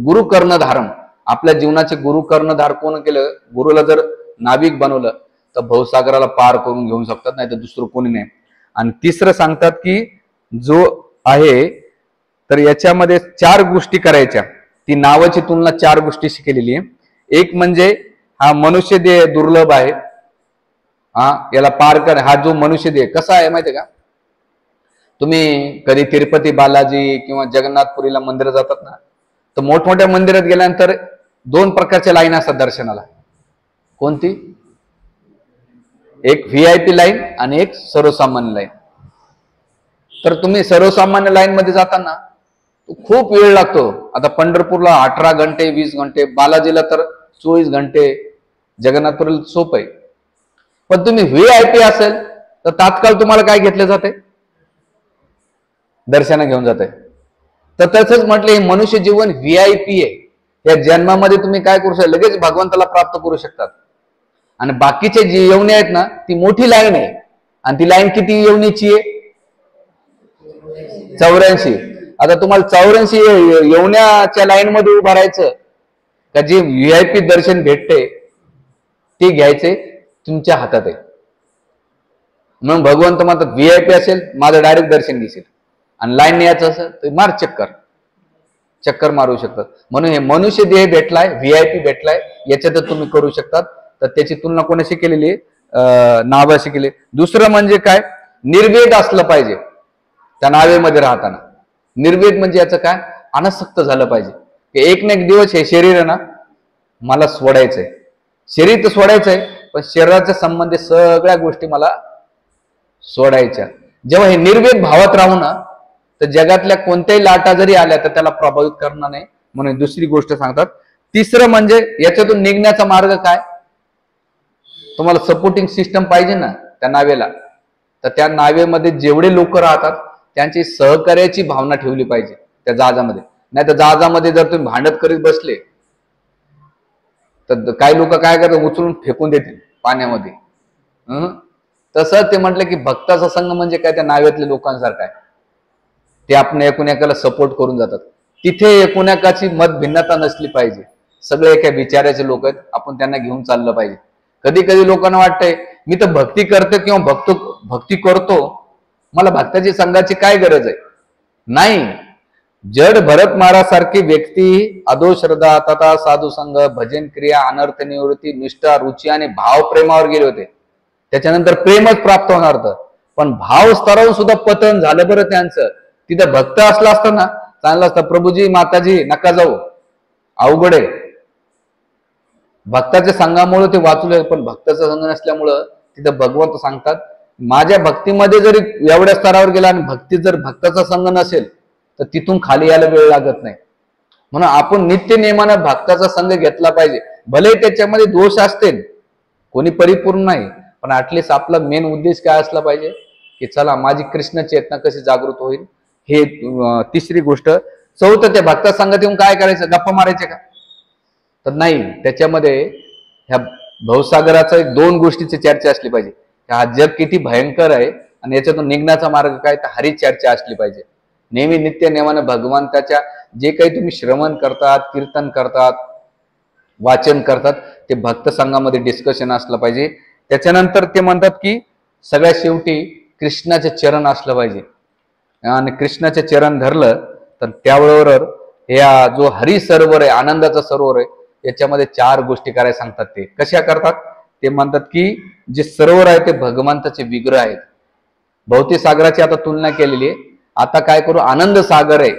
गुरु कर्णधारम, आपल्या जीवनाचे गुरु कर्णधार कोण केलं, गुरुला जर नाविक बनवलं तर भवसागराला पार करून घेऊन शकतात, नाही तर दुसरं कोणी नाही. आणि तिसरं सांगतात की जो आहे तर याच्यामध्ये 4 गोष्टी करायच्या. ती नावाची तुलना 4 गोष्टीशी केलेली आहे. एक म्हणजे हा मनुष्य देह दुर्लभ आहे, याला पार कर, हा जो मनुष्य देह कसा आहे माहितीये का? तुम्ही कधी तिरुपती बालाजी किंवा जगन्नाथपुरीला मंदिर जातात ना, तर मोठमोठ्या मंदिरात गेल्यानंतर 2 प्रकारच्या लाईन असतात दर्शनाला. कोणती? एक VIP लाईन आणि एक सर्वसामान्य लाईन. तर तुम्ही सर्वसामान्य लाईन मध्ये जाताना खूप वेळ लागतो. आता पंढरपूरला 18 घंटे 20 घंटे, बालाजीला तर 24 घंटे, जगन्नाथपुरीला सोपं आहे. पण तुम्ही VIP असेल तर तात्काळ तुम्हाला काय घेतले जाते? दर्शन घेऊन जाते. तर तसंच म्हटले, हे मनुष्य जीवन VIP आहे. या जन्मामध्ये तुम्ही काय करू शकता? लगेच भगवंताला प्राप्त करू शकतात. आणि बाकीचे जी येवणी आहेत ना, ती मोठी लाईन आहे. आणि ती लाईन किती येवणीची आहे? 84. आता तुम्हाला 84 येवण्याच्या लाईन मध्ये उभं राहायचं का जे VIP दर्शन भेटते ते घ्यायचे तुमच्या हातात आहे. म्हणून भगवंत म्हणतात VIP असेल माझं डायरेक्ट दर्शन घेशील, आणि लाईन न्यायचं असेल तर मार चक्कर मारू शकतात. म्हणून हे मनुष्य देह भेटलाय, VIP भेटलाय, याच्यात तुम्ही करू शकतात. तर त्याची तुलना कोणाशी केलेली आहे? नावाशी केली. दुसरं म्हणजे काय? निर्वेद असलं पाहिजे त्या नावेमध्ये राहताना. निर्वेद म्हणजे याचं काय? अनासक्त झालं पाहिजे की एक ना एक दिवस हे शरीर आहे ना मला सोडायचंय. शरीर तर सोडायचंय, पण शरीराच्या संबंधित सगळ्या गोष्टी मला सोडायच्या. जेव्हा हे निर्वेद भावात राहू ना, तर जगातल्या कोणत्याही लाटा जरी आल्या तर त्याला प्रभावित करणार नाही. म्हणून दुसरी गोष्ट सांगतात. तिसरं म्हणजे याच्यातून निघण्याचा मार्ग काय? तुम्हाला सपोर्टिंग सिस्टम पाहिजे ना त्या नावेला. तर त्या नावेमध्ये जेवढे लोक राहतात त्यांची सहकार्याची भावना ठेवली पाहिजे त्या जहाजामध्ये. नाही तर जहाजामध्ये जर तुम्ही भांडत करीत बसले तर काही लोक काय करतात? उचलून फेकून देतील पाण्यामध्ये. तसं ते म्हटलं की भक्ताचा संघ म्हणजे काय? त्या नावेतल्या लोकांसारखा आहे. ते आपण एकूण एकाला सपोर्ट करून जातात. तिथे एकूण एकाची मतभिन्नता नसली पाहिजे. सगळे एका विचाराचे लोक आहेत, आपण त्यांना घेऊन चाललं पाहिजे. कधी कधी लोकांना वाटतंय मी तर भक्ती करते किंवा भक्ती करतो, मला भक्ताची संघाची काय गरज आहे? नाही. जड भरत महाराजसारखी व्यक्ती अधो श्रद्धा, तथा साधू संघ, भजन क्रिया, अनर्थ निवृत्ती, निष्ठा, रुची आणि भाव प्रेमावर गेले होते. त्याच्यानंतर प्रेमच प्राप्त होणार होतं. पण भाव स्तरावरून सुद्धा पतन झालं बरं त्यांचं. तिथं भक्त असला असता ना चांगलं असतं. प्रभूजी माताजी नका जाऊ, अवघड आहे. भक्ताच्या संघामुळे ते वाचले, पण भक्ताचा संघ नसल्यामुळं तिथं भगवंत सांगतात माझ्या भक्तीमध्ये जरी एवढ्या स्तरावर गेला आणि भक्ती जर भक्ताचा संघ नसेल तर तिथून खाली यायला वेळ लागत नाही. म्हणून आपण नित्य नेमानं भक्ताचा संघ घेतला पाहिजे. भले त्याच्यामध्ये दोष असतील, कोणी परिपूर्ण नाही, पण ऍटलिस्ट आपला मेन उद्देश काय असला पाहिजे की चला माझी कृष्ण चेतना कशी जागृत होईल. हे तिसरी गोष्ट. चौथं, त्या भक्ता संघात येऊन काय करायचं? गप्पा मारायचे का? तर नाही. त्याच्यामध्ये ह्या भवसागराचा 2 गोष्टीची चर्चा असली पाहिजे. हा जग किती भयंकर आहे आणि याच्यातून निघण्याचा मार्ग काय, तर हरी चर्चा असली पाहिजे. नेहमी नित्य नेमानं भगवंताच्या जे काही तुम्ही श्रवण करतात, कीर्तन करतात, वाचन करतात, ते भक्त संघामध्ये डिस्कशन असलं पाहिजे. त्याच्यानंतर ते म्हणतात की सगळ्यात शेवटी कृष्णाचे चरण असलं पाहिजे. आणि कृष्णाचे चरण धरलं तर त्याबरोबर या जो हरी सरोवर आहे, आनंदाचा सरोवर आहे, याच्यामध्ये 4 गोष्टी करायला सांगतात. ते कशा करतात? ते म्हणतात की जे सरोवर आहे ते भगवंताचे विग्रह आहेत. भौतिक सागराची आता तुलना केलेली आहे. आता काय करू? आनंद सागर आहे,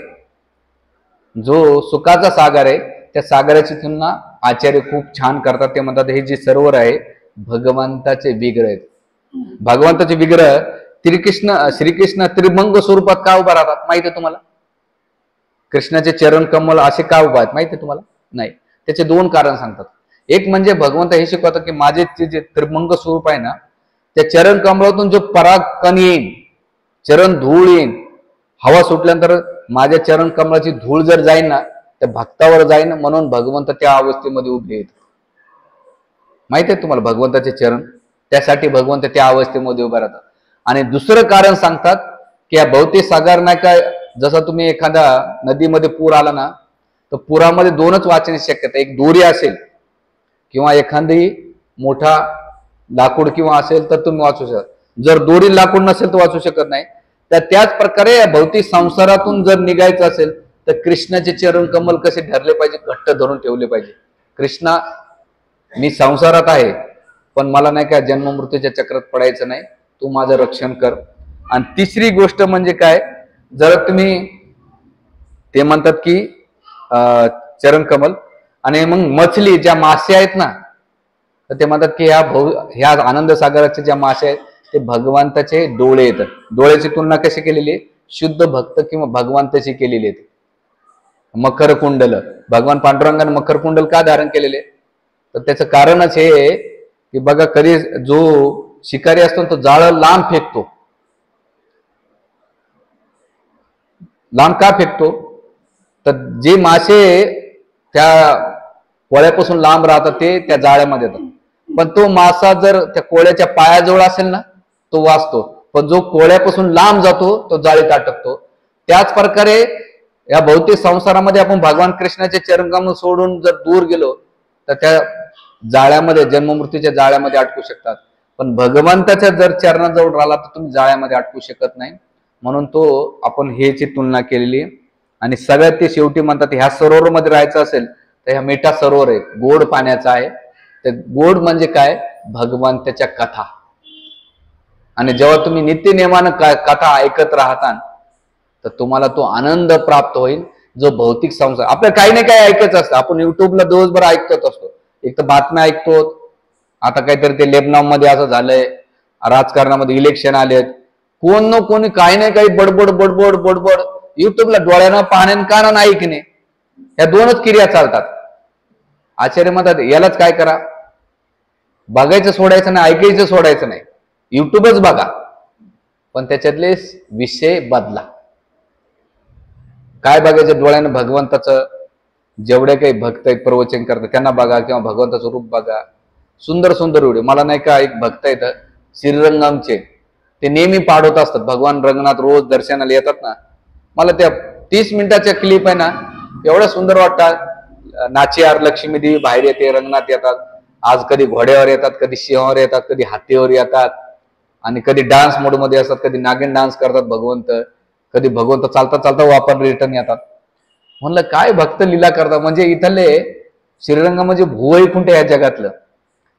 जो सुखाचा सागर आहे, त्या सागराची तुलना आचार्य खूप छान करतात. ते म्हणतात हे जे सरोवर आहे भगवंताचे विग्रह आहेत. भगवंताचे विग्रह श्रीकृष्ण त्रिभंग स्वरूपात का उभा राहतात माहिती आहे तुम्हाला? कृष्णाचे चरण कमल असे का उभा आहेत माहिती आहे तुम्हाला? नाही. त्याचे 2 कारण सांगतात. एक म्हणजे भगवंत हे शिकवतात की माझे जे त्रिभंग स्वरूप आहे ना, त्या चरण कमलातून जो पराग कण येईल, चरण धूळ येईल, हवा सुटल्यानंतर माझ्या चरण कमलाची धूळ जर जाईल ना त्या भक्तावर जाईन, म्हणून भगवंत त्या अवस्थेमध्ये उभे आहेत. माहिती आहे तुम्हाला भगवंताचे चरण? त्यासाठी भगवंत त्या अवस्थेमध्ये उभे राहतात. आणि दुसरं कारण सांगतात की या भौतिक सागर नाही का, जसं तुम्ही एखाद्या नदीमध्ये पूर आला ना, तर पुरामध्ये 2च वाचण्याची शक्यता. एक दोरी असेल किंवा एखादी मोठा लाकूड किंवा असेल तर तुम्ही वाचू शकता. जर दोरी लाकूड नसेल तर वाचू शकत नाही. तर त्याच प्रकारे या भौतिक संसारातून जर निघायचं असेल तर कृष्णाचे चरण कमल कसे धरले पाहिजे? घट्ट धरून ठेवले पाहिजे. कृष्णा, मी संसारात आहे, पण मला नाही का जन्म मृत्यूच्या चक्रात पडायचं नाही, तू माझं रक्षण कर. आणि तिसरी गोष्ट म्हणजे काय, जर तुम्ही ते म्हणतात की चरण कमल, आणि मग मछली ज्या मासे आहेत ना, तर ते म्हणतात की ह्या आनंद सागराचे ज्या मासे आहेत ते भगवंताचे डोळे येतात. डोळ्याची तुलना कशी केलेली आहे, शुद्ध भक्त किंवा भगवंताची केलेली आहे. मकर कुंडल, भगवान पांडुरंगाने मकर कुंडल का धारण केलेले, तर त्याचं कारणच हे आहे की बघा, कधी जो शिकारी असतो तो जाळ लांब फेकतो. लांब का फेकतो, तर जे मासे त्या कोळ्यापासून लांब राहतात ते त्या जाळ्यामध्ये येतात. पण तो मासा जर त्या कोळ्याच्या पायाजवळ असेल ना, तो वाचतो. पण जो कोळ्यापासून लांब जातो तो जाळीत अटकतो. त्याच प्रकारे या भौतिक संसारामध्ये आपण भगवान कृष्णाचे चरणकमल सोडून जर दूर गेलो तर त्या जाळ्यामध्ये, जन्ममृत्यूच्या जाळ्यामध्ये अटकू शकतात. पण भगवंताच्या जर चरणाजवळ राहिला तर तुम्ही जाळ्यामध्ये अटकू शकत नाही. म्हणून तो आपण ह्याची तुलना केलेली आहे. आणि सगळ्यात ते शेवटी म्हणतात, ह्या सरोवरमध्ये राहायचं असेल तर ह्या मिठा सरोवर आहे, गोड पाण्याचा आहे. ते गोड म्हणजे काय, भगवंताच्या कथा. आणि जेव्हा तुम्ही नित्य नियमानं कथा ऐकत राहता तर तुम्हाला तो आनंद प्राप्त होईल जो भौतिक संसार. आपल्याला काही नाही काही ऐकायचं असतं, आपण युट्यूबला दिवसभर ऐकत असतो. एक तर बातम्या ऐकतो, आता काहीतरी ते लेबनॉन मध्ये असं झालंय, राजकारणामध्ये इलेक्शन आलेत, कोण न कोणी काही नाही काही बडबड बडबड बडबड. युट्यूबला डोळ्यानं पाहणे कानानं ऐकणे, या दोनच क्रिया चालतात. आचार्य म्हणतात यालाच काय करा, बघायचं सोडायचं नाही, ऐकायचं सोडायचं नाही, युट्यूबच बघा, पण त्याच्यातले विषय बदला. काय बघायचं, डोळ्यानं भगवंताचं, जेवढे काही भक्त आहेत प्रवचन करतात त्यांना बघा, किंवा भगवंताचं रूप बघा. सुंदर सुंदर व्हिडिओ. मला नाही का एक भक्त आहेत श्रीरंगमचे, ते नेहमी पाठवत असतात. भगवान रंगनाथ रोज दर्शनाला येतात ना, मला त्या 30 मिनिटाच्या क्लिप आहे ना एवढ्या सुंदर वाटतात. नाचियार लक्ष्मी देवी बाहेर येते, रंगनाथ येतात. आज कधी घोड्यावर येतात, कधी सिंहावर येतात, कधी हातीवर येतात, आणि कधी डान्स मोड मध्ये असतात, कधी नागिन डान्स करतात भगवंत, कधी भगवंत चालता चालता वापर रिटर्न येतात. म्हणलं काय भक्त लीला करतात. म्हणजे इथले श्रीरंग म्हणजे भूवैकुंठ या जगातलं,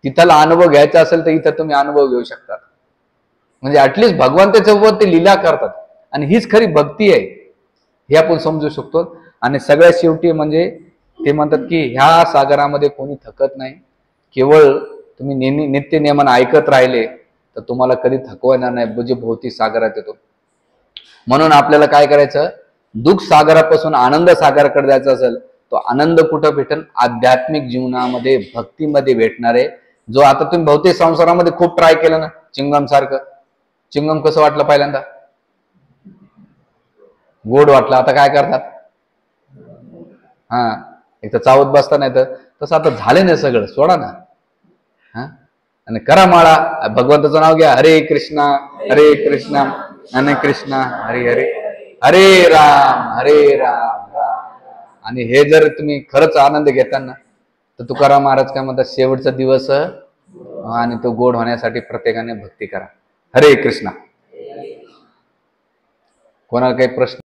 तिथला अनुभव घ्यायचा असेल तर इथं तुम्ही अनुभव घेऊ शकतात. म्हणजे ऍटलिस्ट भगवंताच्या सोबत ते लीला करतात, आणि हीच खरी भक्ती आहे हे आपण समजू शकतो. आणि सगळ्यात शेवटी म्हणजे ते म्हणतात की ह्या सागरामध्ये कोणी थकत नाही. केवळ तुम्ही नित्य नियमन ऐकत राहिले तर तुम्हाला कधी थकवा येणार नाही, म्हणजे भौतिक सागरात येतो. म्हणून आपल्याला काय करायचं, दुःख सागरापासून आनंद सागराकडे जायचं असेल, तो आनंद कुठं भेटेल, आध्यात्मिक जीवनामध्ये, भक्तीमध्ये भेटणार आहे. जो आता तुम्ही भौतिक संसारामध्ये खूप ट्राय केलं ना, चिंगम सारखं, चिंगम कसं वाटलं पहिल्यांदा, गोड वाटलं. आता काय करतात, एक तर चावत बसता, नाही तर तसं आता झालं नाही, सगळं सोडा ना. आणि करा माळा, भगवंताचं नाव घ्या, हरे कृष्णा हरे कृष्णा हरे हरे, हरे राम. आणि हे जर तुम्ही खरंच आनंद घेताना तर तुकाराम महाराज काय म्हणतात, शेवटचा दिवस आणि तो गोड होण्यासाठी प्रत्येकाने भक्ती करा. हरे कृष्णा. कोणाला काही प्रश्न